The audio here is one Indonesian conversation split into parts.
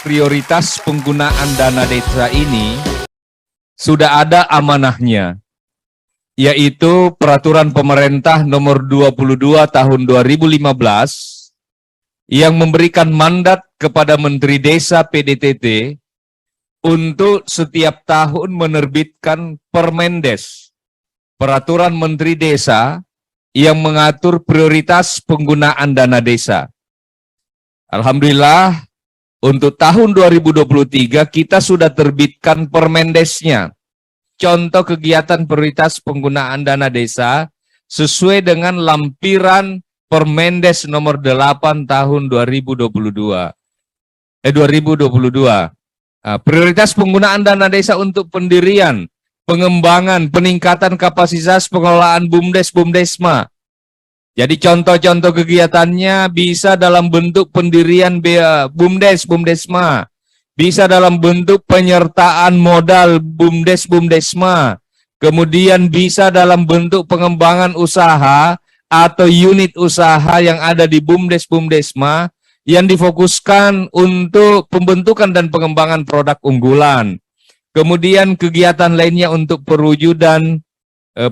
prioritas penggunaan dana desa ini sudah ada amanahnya, yaitu Peraturan Pemerintah Nomor 22 Tahun 2015 yang memberikan mandat kepada Menteri Desa PDTT untuk setiap tahun menerbitkan Permendes, Peraturan Menteri Desa yang mengatur prioritas penggunaan dana desa. Alhamdulillah, untuk tahun 2023 kita sudah terbitkan Permendesnya. Contoh kegiatan prioritas penggunaan dana desa sesuai dengan lampiran Permendes nomor 8 tahun 2022. Prioritas penggunaan dana desa untuk pendirian, pengembangan, peningkatan kapasitas pengelolaan BUMDes-BUMDesma. Jadi contoh-contoh kegiatannya bisa dalam bentuk pendirian BUMDes-BUMDesma, bisa dalam bentuk penyertaan modal BUMDes-BUMDesma, kemudian bisa dalam bentuk pengembangan usaha atau unit usaha yang ada di BUMDes-BUMDesma yang difokuskan untuk pembentukan dan pengembangan produk unggulan. Kemudian kegiatan lainnya untuk perwujudan,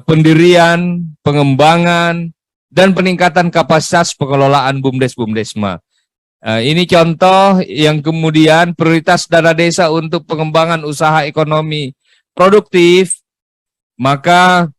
pendirian, pengembangan, dan peningkatan kapasitas pengelolaan BUMDes-BUMDesma. Ini contoh yang kemudian prioritas dana desa untuk pengembangan usaha ekonomi produktif. Maka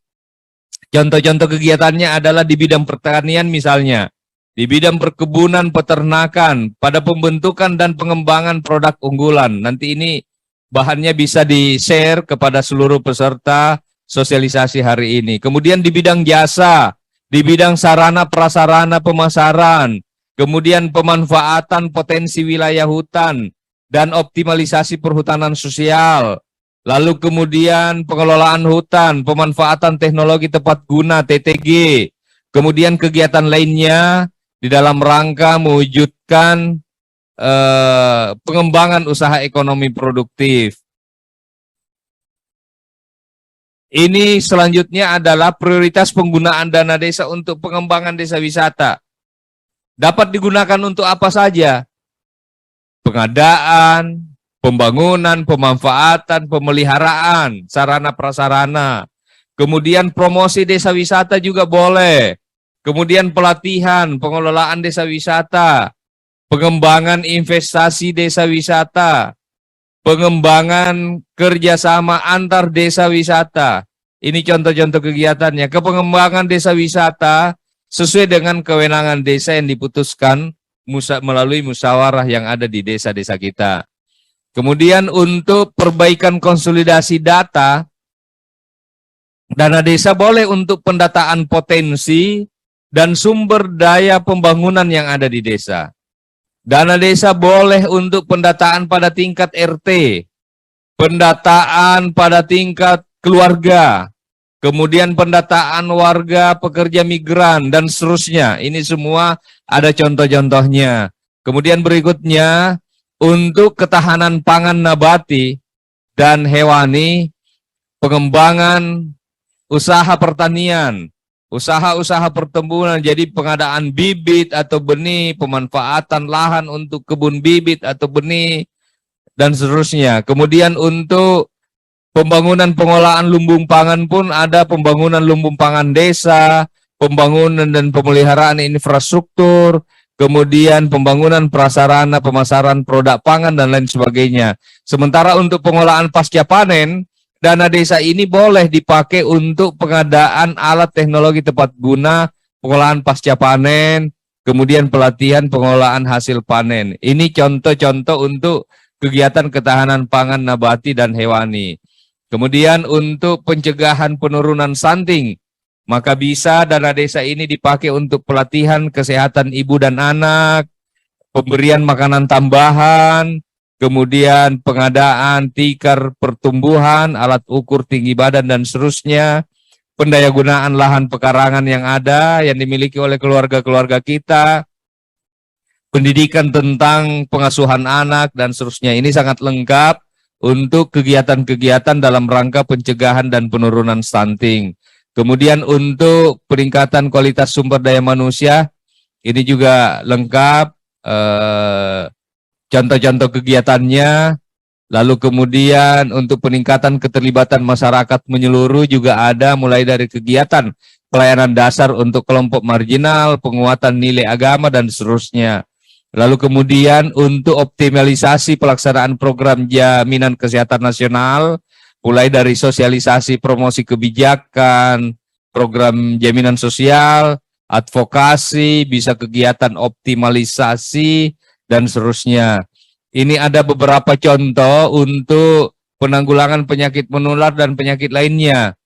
contoh-contoh kegiatannya adalah di bidang pertanian misalnya, di bidang perkebunan, peternakan, pada pembentukan dan pengembangan produk unggulan. Nanti ini bahannya bisa di-share kepada seluruh peserta sosialisasi hari ini. Kemudian di bidang jasa, di bidang sarana prasarana pemasaran, kemudian pemanfaatan potensi wilayah hutan dan optimalisasi perhutanan sosial, lalu kemudian pengelolaan hutan, pemanfaatan teknologi tepat guna TTG, kemudian kegiatan lainnya di dalam rangka mewujudkan pengembangan usaha ekonomi produktif. Ini selanjutnya adalah prioritas penggunaan dana desa untuk pengembangan desa wisata. Dapat digunakan untuk apa saja? Pengadaan, pembangunan, pemanfaatan, pemeliharaan, sarana prasarana. Kemudian promosi desa wisata juga boleh. Kemudian pelatihan, pengelolaan desa wisata, pengembangan investasi desa wisata, pengembangan kerjasama antar desa wisata. Ini contoh-contoh kegiatannya. Pengembangan desa wisata sesuai dengan kewenangan desa yang diputuskan melalui musyawarah yang ada di desa-desa kita. Kemudian untuk perbaikan konsolidasi data, dana desa boleh untuk pendataan potensi dan sumber daya pembangunan yang ada di desa. Dana desa boleh untuk pendataan pada tingkat RT, pendataan pada tingkat keluarga, kemudian pendataan warga pekerja migran, dan seterusnya. Ini semua ada contoh-contohnya. Kemudian berikutnya, untuk ketahanan pangan nabati dan hewani, pengembangan usaha pertanian, usaha-usaha pertumbuhan, jadi pengadaan bibit atau benih, pemanfaatan lahan untuk kebun bibit atau benih, dan seterusnya. Kemudian untuk pembangunan pengolahan lumbung pangan pun ada pembangunan lumbung pangan desa, pembangunan dan pemeliharaan infrastruktur, kemudian pembangunan prasarana pemasaran produk pangan, dan lain sebagainya. Sementara untuk pengolahan pasca panen, dana desa ini boleh dipakai untuk pengadaan alat teknologi tepat guna, pengolahan pasca panen, kemudian pelatihan pengolahan hasil panen. Ini contoh-contoh untuk kegiatan ketahanan pangan nabati dan hewani. Kemudian untuk pencegahan penurunan stunting, maka bisa dana desa ini dipakai untuk pelatihan kesehatan ibu dan anak, pemberian makanan tambahan, kemudian pengadaan tikar pertumbuhan, alat ukur tinggi badan, dan seterusnya, pendayagunaan lahan pekarangan yang ada, yang dimiliki oleh keluarga-keluarga kita, pendidikan tentang pengasuhan anak, dan seterusnya. Ini sangat lengkap untuk kegiatan-kegiatan dalam rangka pencegahan dan penurunan stunting. Kemudian untuk peningkatan kualitas sumber daya manusia, ini juga lengkap, contoh-contoh kegiatannya. Lalu kemudian untuk peningkatan keterlibatan masyarakat menyeluruh juga ada, mulai dari kegiatan pelayanan dasar untuk kelompok marginal, penguatan nilai agama, dan seterusnya. Lalu kemudian untuk optimalisasi pelaksanaan program jaminan kesehatan nasional, mulai dari sosialisasi promosi kebijakan, program jaminan sosial, advokasi, bisa kegiatan optimalisasi, dan seterusnya. Ini ada beberapa contoh untuk penanggulangan penyakit menular dan penyakit lainnya.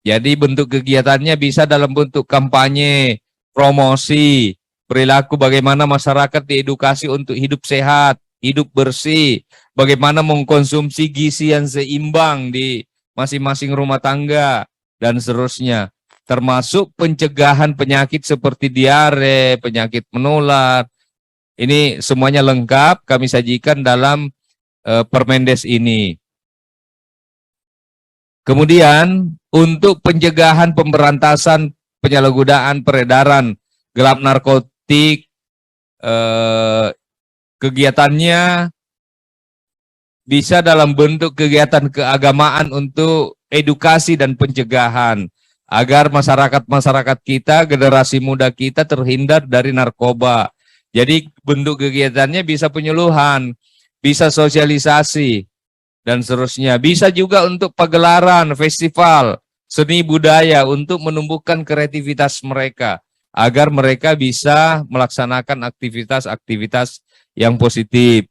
Jadi bentuk kegiatannya bisa dalam bentuk kampanye, promosi, perilaku bagaimana masyarakat diedukasi untuk hidup sehat, hidup bersih, bagaimana mengkonsumsi gizi yang seimbang di masing-masing rumah tangga, dan seterusnya. Termasuk pencegahan penyakit seperti diare, penyakit menular. Ini semuanya lengkap kami sajikan dalam Permendes ini. Kemudian untuk pencegahan pemberantasan penyalahgunaan peredaran gelap narkotik, kegiatannya bisa dalam bentuk kegiatan keagamaan untuk edukasi dan pencegahan agar masyarakat kita, generasi muda kita terhindar dari narkoba. Jadi bentuk kegiatannya bisa penyuluhan, bisa sosialisasi, dan seterusnya. Bisa juga untuk pagelaran, festival, seni budaya untuk menumbuhkan kreativitas mereka, agar mereka bisa melaksanakan aktivitas-aktivitas yang positif.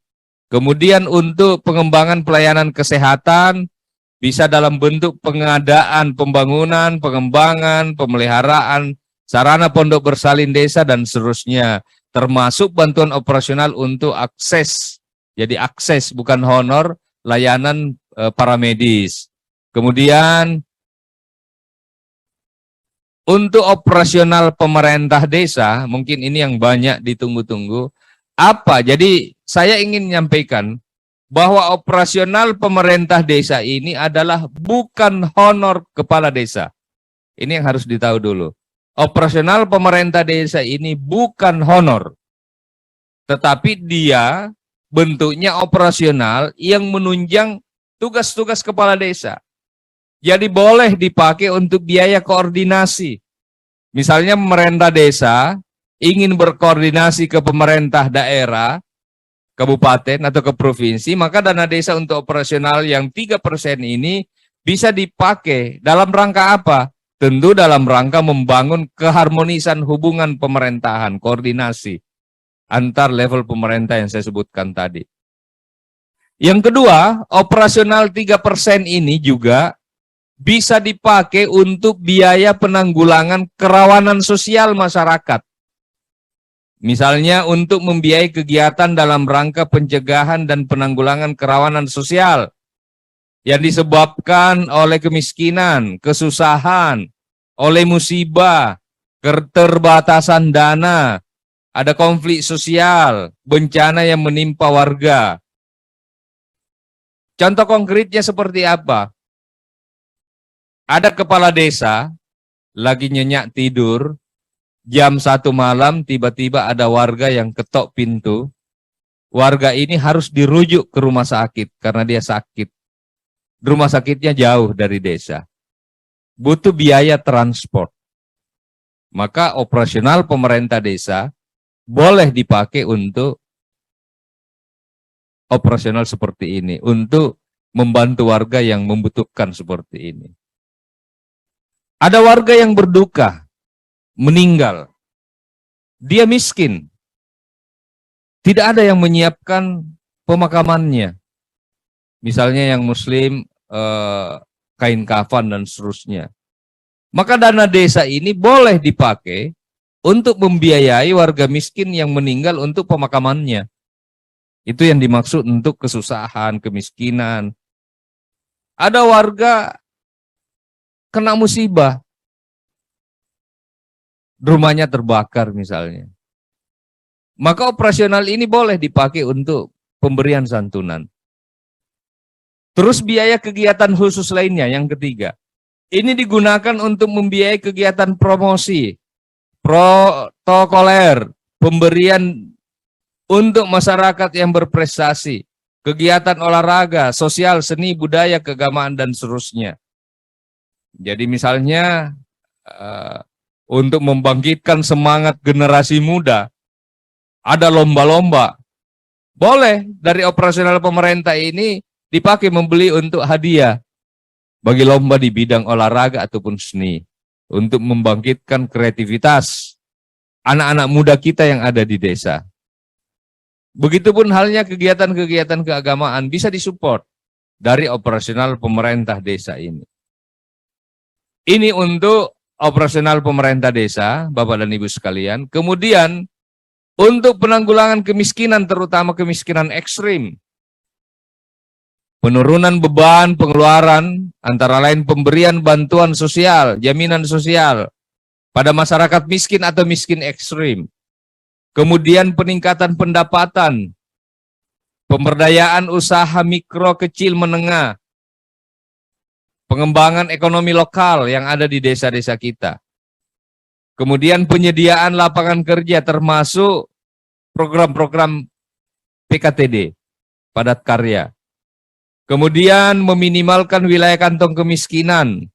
Kemudian untuk pengembangan pelayanan kesehatan, bisa dalam bentuk pengadaan, pembangunan, pengembangan, pemeliharaan, sarana pondok bersalin desa, dan seterusnya. Termasuk bantuan operasional untuk akses, jadi akses bukan honor, layanan para medis. Kemudian untuk operasional pemerintah desa, mungkin ini yang banyak ditunggu-tunggu. Apa? Jadi saya ingin menyampaikan bahwa operasional pemerintah desa ini adalah bukan honor kepala desa. Ini yang harus ditahu dulu. Operasional pemerintah desa ini bukan honor, tetapi dia bentuknya operasional yang menunjang tugas-tugas kepala desa. Jadi boleh dipakai untuk biaya koordinasi. Misalnya pemerintah desa ingin berkoordinasi ke pemerintah daerah, kabupaten atau ke provinsi, maka dana desa untuk operasional yang 3% ini bisa dipakai dalam rangka apa? Tentu dalam rangka membangun keharmonisan hubungan pemerintahan, koordinasi antar level pemerintah yang saya sebutkan tadi. Yang kedua, operasional 3% ini juga bisa dipakai untuk biaya penanggulangan kerawanan sosial masyarakat. Misalnya untuk membiayai kegiatan dalam rangka pencegahan dan penanggulangan kerawanan sosial yang disebabkan oleh kemiskinan, kesusahan, oleh musibah, keterbatasan dana, ada konflik sosial, bencana yang menimpa warga. Contoh konkretnya seperti apa? Ada kepala desa lagi nyenyak tidur, jam 1 malam tiba-tiba ada warga yang ketok pintu. Warga ini harus dirujuk ke rumah sakit karena dia sakit. Rumah sakitnya jauh dari desa. Butuh biaya transport. Maka operasional pemerintah desa boleh dipakai untuk operasional seperti ini. Untuk membantu warga yang membutuhkan seperti ini. Ada warga yang berduka, meninggal. Dia miskin. Tidak ada yang menyiapkan pemakamannya. Misalnya yang muslim, kain kafan dan seterusnya. Maka dana desa ini boleh dipakai untuk membiayai warga miskin yang meninggal untuk pemakamannya. Itu yang dimaksud untuk kesusahan, kemiskinan. Ada warga kena musibah, rumahnya terbakar misalnya. Maka operasional ini boleh dipakai untuk pemberian santunan. Terus biaya kegiatan khusus lainnya yang ketiga. Ini digunakan untuk membiayai kegiatan promosi, protokoler, pemberian untuk masyarakat yang berprestasi, kegiatan olahraga, sosial, seni, budaya, keagamaan, dan seterusnya. Jadi misalnya untuk membangkitkan semangat generasi muda, ada lomba-lomba. Boleh dari operasional pemerintah ini dipakai membeli untuk hadiah bagi lomba di bidang olahraga ataupun seni, untuk membangkitkan kreativitas anak-anak muda kita yang ada di desa. Begitupun halnya kegiatan-kegiatan keagamaan bisa disupport dari operasional pemerintah desa ini. Ini untuk operasional pemerintah desa, Bapak dan Ibu sekalian. Kemudian untuk penanggulangan kemiskinan, terutama kemiskinan ekstrim, penurunan beban pengeluaran, antara lain pemberian bantuan sosial, jaminan sosial pada masyarakat miskin atau miskin ekstrim. Kemudian peningkatan pendapatan, pemberdayaan usaha mikro, kecil, menengah, pengembangan ekonomi lokal yang ada di desa-desa kita. Kemudian penyediaan lapangan kerja termasuk program-program PKTD, padat karya. Kemudian meminimalkan wilayah kantong kemiskinan.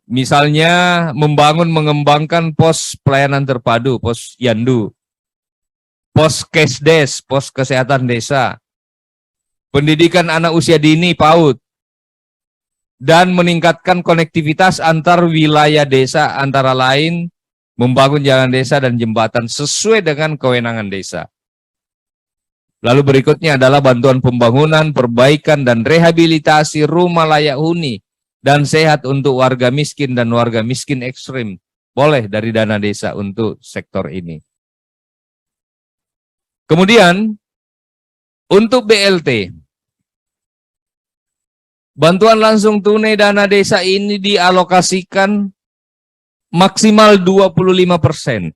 Misalnya mengembangkan pos pelayanan terpadu, pos Yandu, pos Kesdes, pos kesehatan desa, pendidikan anak usia dini PAUD, dan meningkatkan konektivitas antar wilayah desa, antara lain membangun jalan desa dan jembatan sesuai dengan kewenangan desa. Lalu berikutnya adalah bantuan pembangunan, perbaikan, dan rehabilitasi rumah layak huni dan sehat untuk warga miskin dan warga miskin ekstrim. Boleh dari dana desa untuk sektor ini. Kemudian, untuk BLT, bantuan langsung tunai dana desa ini dialokasikan maksimal 25%.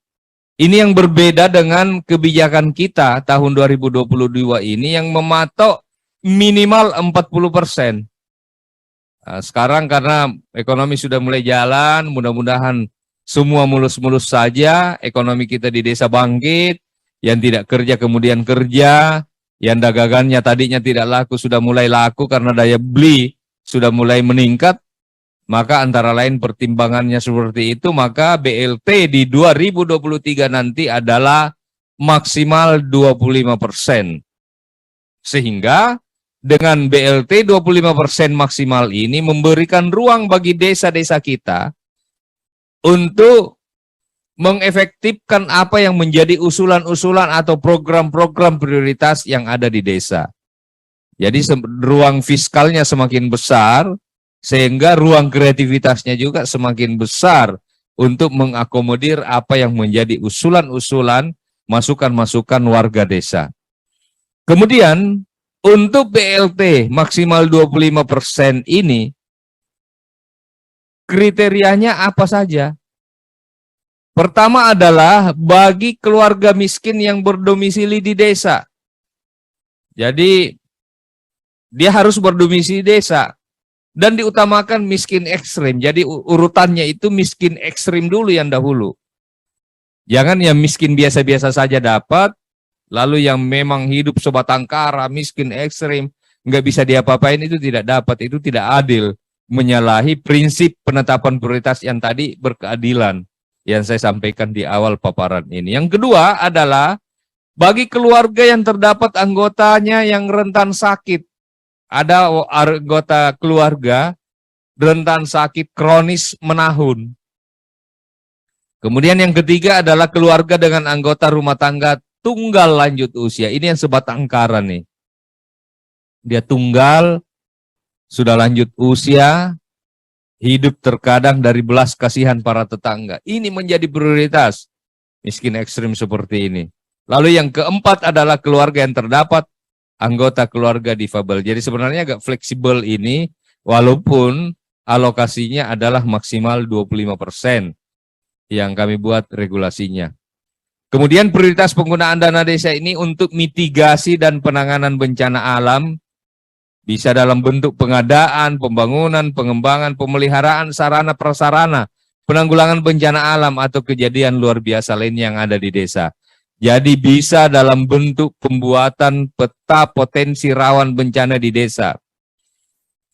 Ini yang berbeda dengan kebijakan kita tahun 2022 ini yang mematok minimal 40%. Nah, sekarang karena ekonomi sudah mulai jalan, mudah-mudahan semua mulus-mulus saja, ekonomi kita di desa bangkit, yang tidak kerja kemudian kerja, yang dagangannya tadinya tidak laku sudah mulai laku karena daya beli sudah mulai meningkat. Maka antara lain pertimbangannya seperti itu, maka BLT di 2023 nanti adalah maksimal 25%. Sehingga dengan BLT 25% maksimal ini memberikan ruang bagi desa-desa kita untuk mengefektifkan apa yang menjadi usulan-usulan atau program-program prioritas yang ada di desa. Jadi ruang fiskalnya semakin besar, sehingga ruang kreativitasnya juga semakin besar untuk mengakomodir apa yang menjadi usulan-usulan, masukan-masukan warga desa. Kemudian untuk BLT maksimal 25% ini, kriterianya apa saja? Pertama adalah bagi keluarga miskin yang berdomisili di desa. Jadi dia harus berdomisili di desa. Dan diutamakan miskin ekstrim. Jadi urutannya itu miskin ekstrim dulu yang dahulu. Jangan yang miskin biasa-biasa saja dapat, lalu yang memang hidup sebatang kara, miskin ekstrim, nggak bisa diapa-apain, itu tidak dapat, itu tidak adil. Menyalahi prinsip penetapan prioritas yang tadi berkeadilan, yang saya sampaikan di awal paparan ini. Yang kedua adalah bagi keluarga yang terdapat anggotanya yang rentan sakit. Ada anggota keluarga rentan sakit kronis menahun. Kemudian yang ketiga adalah keluarga dengan anggota rumah tangga tunggal lanjut usia. Ini yang sebatang kara nih. Dia tunggal, sudah lanjut usia, hidup terkadang dari belas kasihan para tetangga. Ini menjadi prioritas miskin ekstrim seperti ini. Lalu yang keempat adalah keluarga yang terdapat anggota keluarga difabel. Jadi sebenarnya agak fleksibel ini, walaupun alokasinya adalah maksimal 25% yang kami buat regulasinya. Kemudian prioritas penggunaan dana desa ini untuk mitigasi dan penanganan bencana alam, bisa dalam bentuk pengadaan, pembangunan, pengembangan, pemeliharaan sarana prasarana, penanggulangan bencana alam atau kejadian luar biasa lain yang ada di desa. Jadi bisa dalam bentuk pembuatan peta potensi rawan bencana di desa.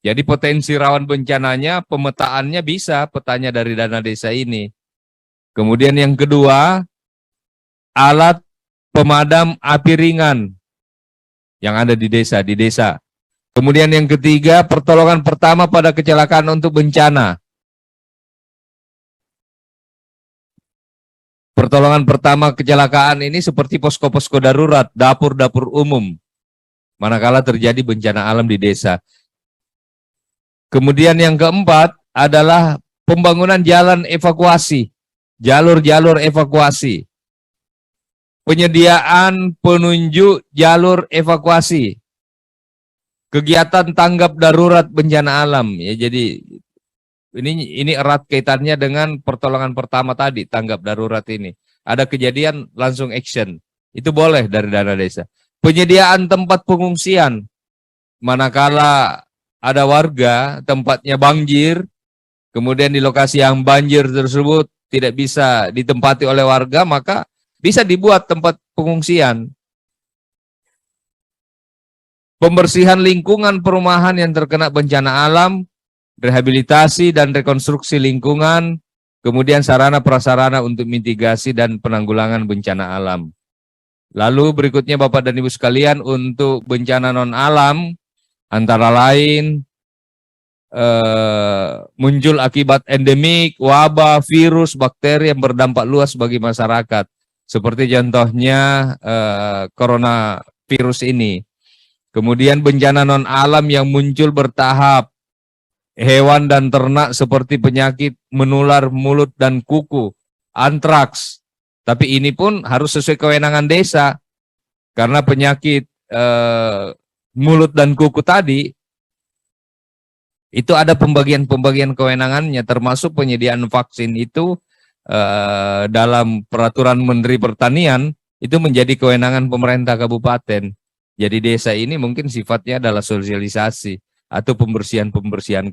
Jadi potensi rawan bencananya, pemetaannya bisa petanya dari dana desa ini. Kemudian yang kedua, alat pemadam api ringan yang ada di desa. Kemudian yang ketiga, pertolongan pertama pada kecelakaan untuk bencana. Pertolongan pertama kecelakaan ini seperti posko-posko darurat, dapur-dapur umum, manakala terjadi bencana alam di desa. Kemudian yang keempat adalah pembangunan jalan evakuasi, jalur-jalur evakuasi. Penyediaan penunjuk jalur evakuasi. Kegiatan tanggap darurat bencana alam. Ya, jadi ini erat kaitannya dengan pertolongan pertama tadi, tanggap darurat ini. Ada kejadian langsung action. Itu boleh dari dana desa. Penyediaan tempat pengungsian. Manakala ada warga tempatnya banjir, kemudian di lokasi yang banjir tersebut tidak bisa ditempati oleh warga, maka bisa dibuat tempat pengungsian. Pembersihan lingkungan perumahan yang terkena bencana alam, rehabilitasi dan rekonstruksi lingkungan, kemudian sarana prasarana untuk mitigasi dan penanggulangan bencana alam. Lalu berikutnya Bapak dan Ibu sekalian, untuk bencana non-alam, antara lain muncul akibat endemik, wabah, virus, bakteri yang berdampak luas bagi masyarakat. Seperti contohnya coronavirus ini. Kemudian bencana non-alam yang muncul bertahap, hewan dan ternak seperti penyakit menular mulut dan kuku, antraks. Tapi ini pun harus sesuai kewenangan desa, karena penyakit mulut dan kuku tadi, itu ada pembagian kewenangannya, termasuk penyediaan vaksin itu dalam peraturan Menteri Pertanian, itu menjadi kewenangan pemerintah kabupaten. Jadi desa ini mungkin sifatnya adalah sosialisasi atau pembersihan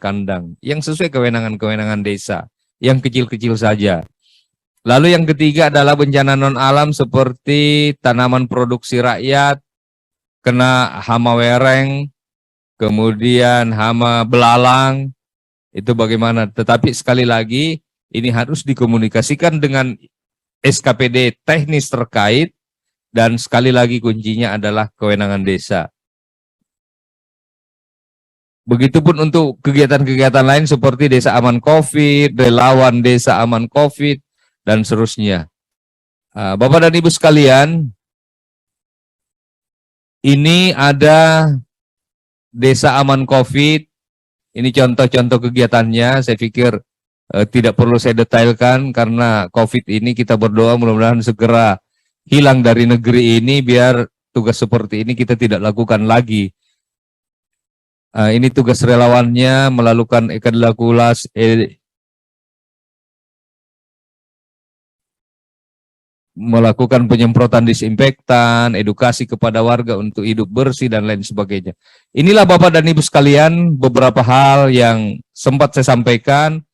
kandang yang sesuai kewenangan desa, yang kecil-kecil saja. Lalu yang ketiga adalah bencana non-alam seperti tanaman produksi rakyat, kena hama wereng, kemudian hama belalang, itu bagaimana. Tetapi sekali lagi, ini harus dikomunikasikan dengan SKPD teknis terkait, dan sekali lagi kuncinya adalah kewenangan desa. Begitupun untuk kegiatan-kegiatan lain seperti desa aman COVID, relawan desa aman COVID, dan seterusnya. Bapak dan Ibu sekalian, ini ada desa aman COVID, ini contoh-contoh kegiatannya. Saya pikir tidak perlu saya detailkan, karena COVID ini kita berdoa mudah-mudahan segera hilang dari negeri ini, biar tugas seperti ini kita tidak lakukan lagi. Ini tugas relawannya melakukan melakukan penyemprotan disinfektan, edukasi kepada warga untuk hidup bersih dan lain sebagainya. Inilah Bapak dan Ibu sekalian beberapa hal yang sempat saya sampaikan.